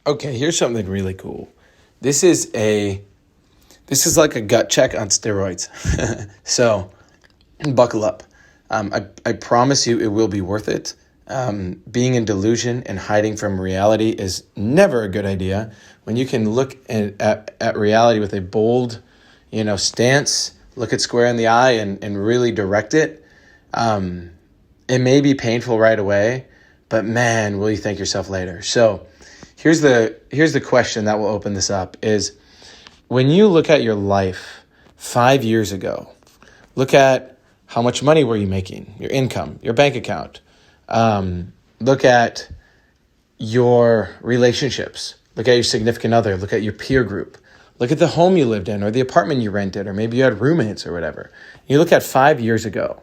Okay, here's something really cool. This is like a gut check on steroids. So buckle up. I promise you it will be worth it. Being in delusion and hiding from reality is never a good idea. When you can look at reality with a bold, stance, look it square in the eye and really direct it, it may be painful right away, but man, will you thank yourself later. So here's the question that will open this up is, when you look at your life 5 years ago, look at how much money were you making, your income, your bank account. Look at your relationships. Look at your significant other. Look at your peer group. Look at the home you lived in or the apartment you rented, or maybe you had roommates or whatever. You look at 5 years ago.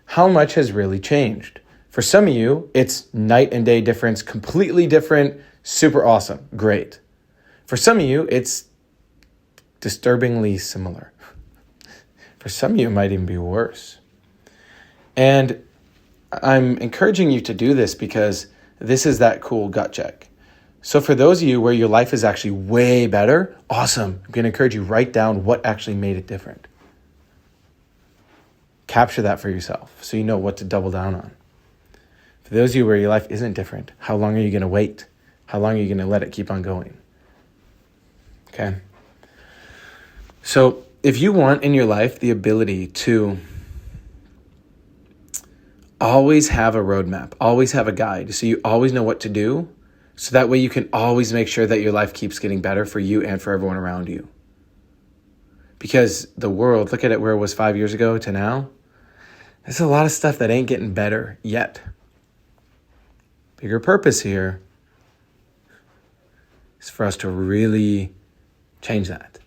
How much has really changed? For some of you, it's night and day difference, completely different, super awesome, great. For some of you, it's disturbingly similar. For some of you, it might even be worse. And I'm encouraging you to do this because this is that cool gut check. So for those of you where your life is actually way better, awesome. I'm going to encourage you, write down what actually made it different. Capture that for yourself so you know what to double down on. For those of you where your life isn't different, how long are you going to wait? How long are you going to let it keep on going? Okay. So if you want in your life the ability to always have a roadmap, always have a guide, so you always know what to do, so that way you can always make sure that your life keeps getting better for you and for everyone around you. Because the world, look at it where it was 5 years ago to now, there's a lot of stuff that ain't getting better yet. Bigger purpose here is for us to really change that.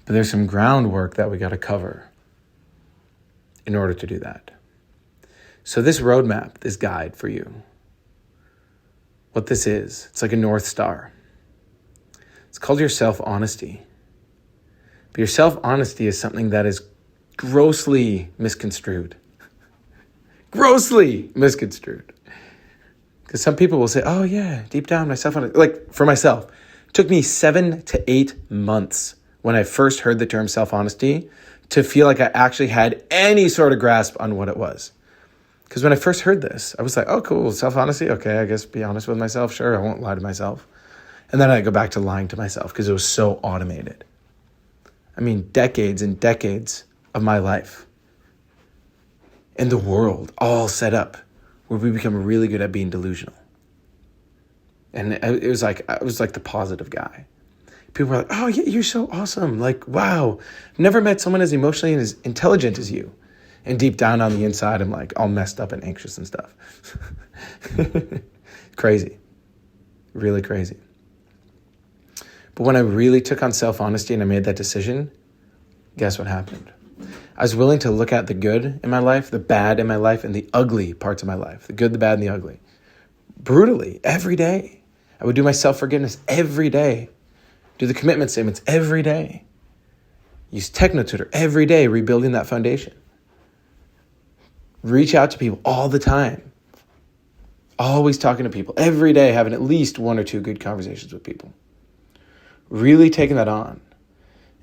But there's some groundwork that we got to cover in order to do that. So this roadmap, this guide for you, what this is, it's like a North Star. It's called your self-honesty. But your self-honesty is something that is grossly misconstrued. Grossly misconstrued. Because some people will say, oh yeah, deep down, my self-honesty. Like for myself, it took me 7 to 8 months when I first heard the term self-honesty to feel like I actually had any sort of grasp on what it was. Because when I first heard this, I was like, oh, cool, self-honesty. Okay, I guess be honest with myself. Sure, I won't lie to myself. And then I go back to lying to myself because it was so automated. I mean, decades and decades of my life and the world all set up where we become really good at being delusional. And it was like, I was like the positive guy. People were like, oh, yeah, you're so awesome. Like, wow, I've never met someone as emotionally and as intelligent as you. And deep down on the inside, I'm like all messed up and anxious and stuff. Crazy. Really crazy. But when I really took on self-honesty and I made that decision, guess what happened? I was willing to look at the good in my life, the bad in my life, and the ugly parts of my life. The good, the bad, and the ugly. Brutally, every day. I would do my self-forgiveness every day. Do the commitment statements every day. Use Techno-Tutor every day, rebuilding that foundation. Reach out to people all the time. Always talking to people. Every day having at least 1 or 2 good conversations with people. Really taking that on.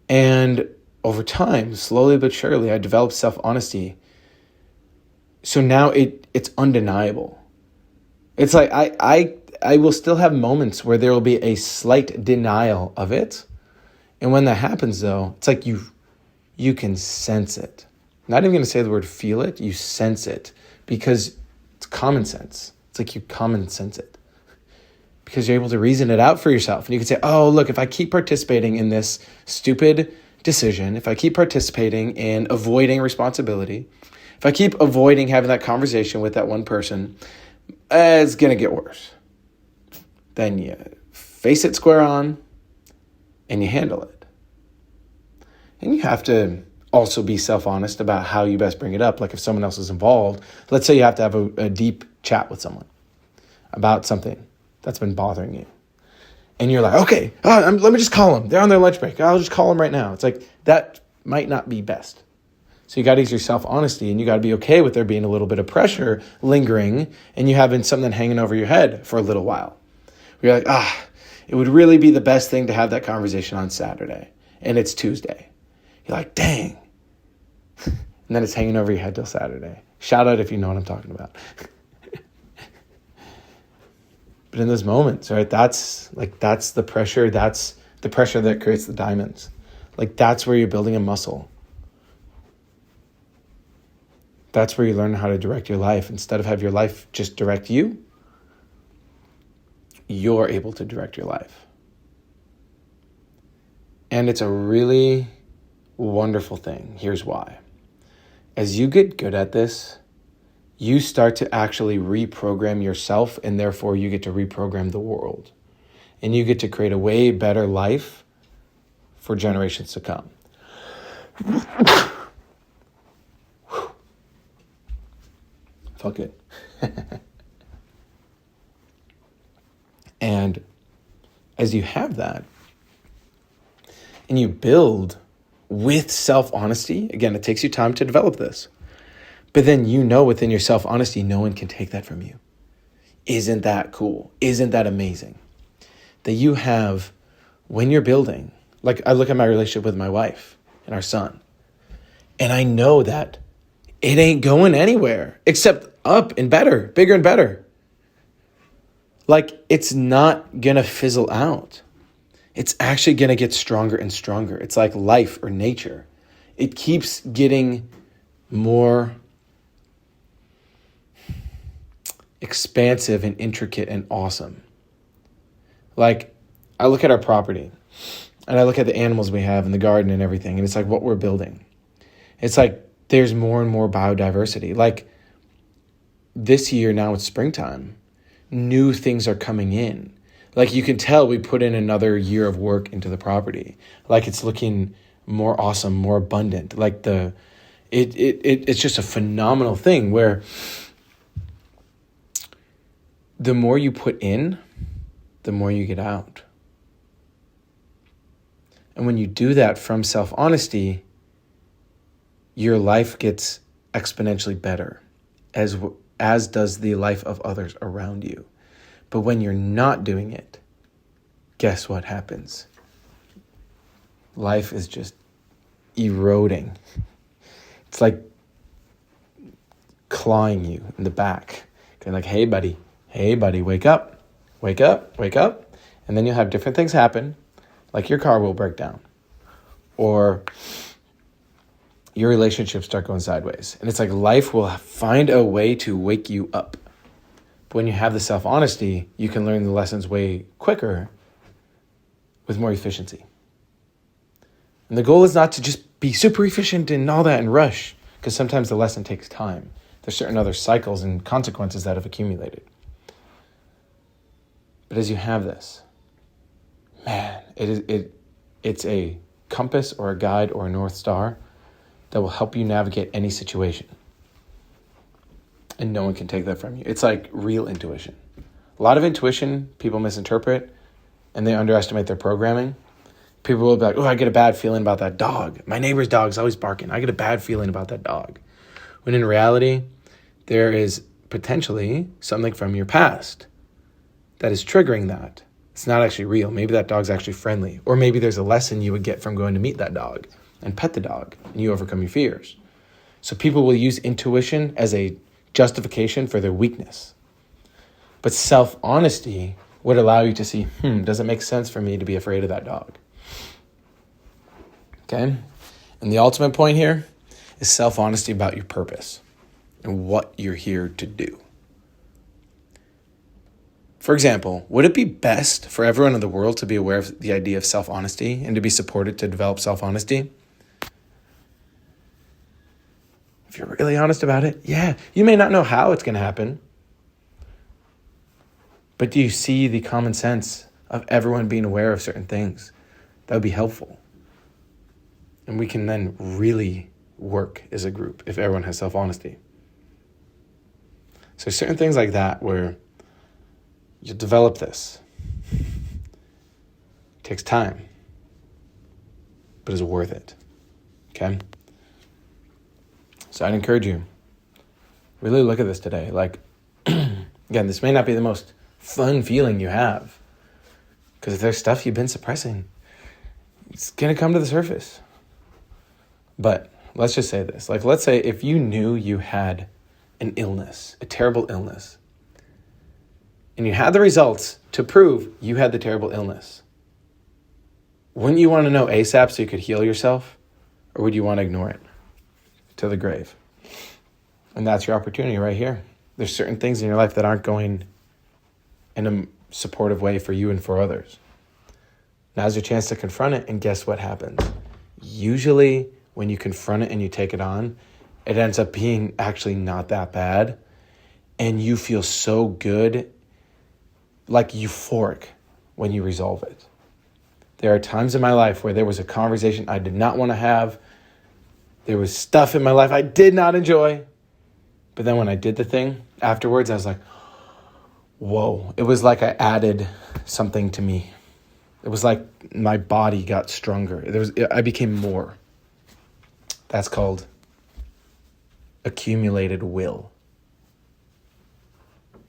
And over time, slowly but surely, I developed self-honesty. So now it's undeniable. It's like I will still have moments where there will be a slight denial of it. And when that happens, though, it's like you can sense it. Not even going to say the word feel it, you sense it because it's common sense. It's like you common sense it because you're able to reason it out for yourself. And you can say, oh, look, if I keep participating in this stupid decision, if I keep participating in avoiding responsibility, if I keep avoiding having that conversation with that one person, it's going to get worse. Then you face it square on and you handle it. And you have to also be self-honest about how you best bring it up. Like if someone else is involved, let's say you have to have a deep chat with someone about something that's been bothering you. And you're like, okay, let me just call them. They're on their lunch break. I'll just call them right now. It's like, that might not be best. So you got to use your self-honesty and you got to be okay with there being a little bit of pressure lingering and you having something hanging over your head for a little while. You're like, It would really be the best thing to have that conversation on Saturday, and it's Tuesday. You're like, dang. And then it's hanging over your head till Saturday. Shout out if you know what I'm talking about. But in those moments, right, that's the pressure. That's the pressure that creates the diamonds. Like, that's where you're building a muscle. That's where you learn how to direct your life. Instead of have your life just direct you, you're able to direct your life. And it's a really wonderful thing. Here's why. As you get good at this, you start to actually reprogram yourself, and therefore you get to reprogram the world. And you get to create a way better life for generations to come. Felt good. And as you have that, and you build with self-honesty, again, it takes you time to develop this, but then you know within your self-honesty, no one can take that from you. Isn't that cool? Isn't that amazing? That you have, when you're building, like I look at my relationship with my wife and our son, and I know that it ain't going anywhere except up and better, bigger and better. Like, it's not gonna fizzle out. It's actually gonna get stronger and stronger. It's like life or nature. It keeps getting more expansive and intricate and awesome. Like, I look at our property and I look at the animals we have in the garden and everything, and it's like what we're building. It's like there's more and more biodiversity. Like, this year, now it's springtime, new things are coming in. Like, you can tell we put in another year of work into the property. Like, it's looking more awesome, more abundant. Like, it's just a phenomenal thing where the more you put in, the more you get out. And when you do that from self-honesty, your life gets exponentially better, as does the life of others around you. But when you're not doing it, guess what happens? Life is just eroding. It's like clawing you in the back. Kind of like, hey buddy, wake up. And then you'll have different things happen, like your car will break down, or your relationships start going sideways. And it's like life will find a way to wake you up. But when you have the self-honesty, you can learn the lessons way quicker with more efficiency. And the goal is not to just be super efficient and all that and rush, because sometimes the lesson takes time. There's certain other cycles and consequences that have accumulated. But as you have this, man, it's a compass or a guide or a North Star that will help you navigate any situation. And no one can take that from you. It's like real intuition. A lot of intuition people misinterpret, and they underestimate their programming. People will be like, oh, I get a bad feeling about that dog. My neighbor's dog's always barking. I get a bad feeling about that dog. When in reality, there is potentially something from your past that is triggering that. It's not actually real. Maybe that dog's actually friendly. Or maybe there's a lesson you would get from going to meet that dog and pet the dog, and you overcome your fears. So people will use intuition as a justification for their weakness. But self-honesty would allow you to see, does it make sense for me to be afraid of that dog? Okay? And the ultimate point here is self-honesty about your purpose and what you're here to do. For example, would it be best for everyone in the world to be aware of the idea of self-honesty and to be supported to develop self-honesty? If you're really honest about it, yeah. You may not know how it's going to happen, but do you see the common sense of everyone being aware of certain things? That would be helpful. And we can then really work as a group if everyone has self-honesty. So certain things like that where you develop this. It takes time, but it's worth it. Okay? So I'd encourage you, really look at this today. Like, again, this may not be the most fun feeling you have, Because if there's stuff you've been suppressing, it's going to come to the surface. But let's just say this. Like, let's say if you knew you had an illness, a terrible illness, and you had the results to prove you had the terrible illness, wouldn't you want to know ASAP so you could heal yourself? Or would you want to ignore it to the grave? And that's your opportunity right here. There's certain things in your life that aren't going in a supportive way for you and for others. Now's your chance to confront it, and guess what happens? Usually when you confront it and you take it on, it ends up being actually not that bad, and you feel so good, like euphoric, when you resolve it. There are times in my life where there was a conversation I did not want to have. There was stuff in my life I did not enjoy. But then when I did the thing afterwards, I was like, whoa. It was like I added something to me. It was like my body got stronger. I became more. That's called accumulated will.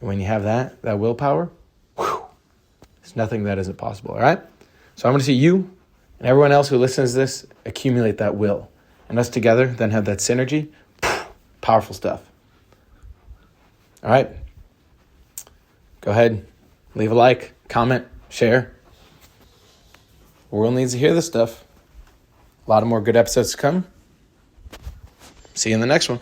When you have that willpower, there's nothing that isn't possible, all right? So I'm going to see you and everyone else who listens to this accumulate that will. And us together then have that synergy. Powerful stuff. All right? Go ahead. Leave a like, comment, share. The world needs to hear this stuff. A lot of more good episodes to come. See you in the next one.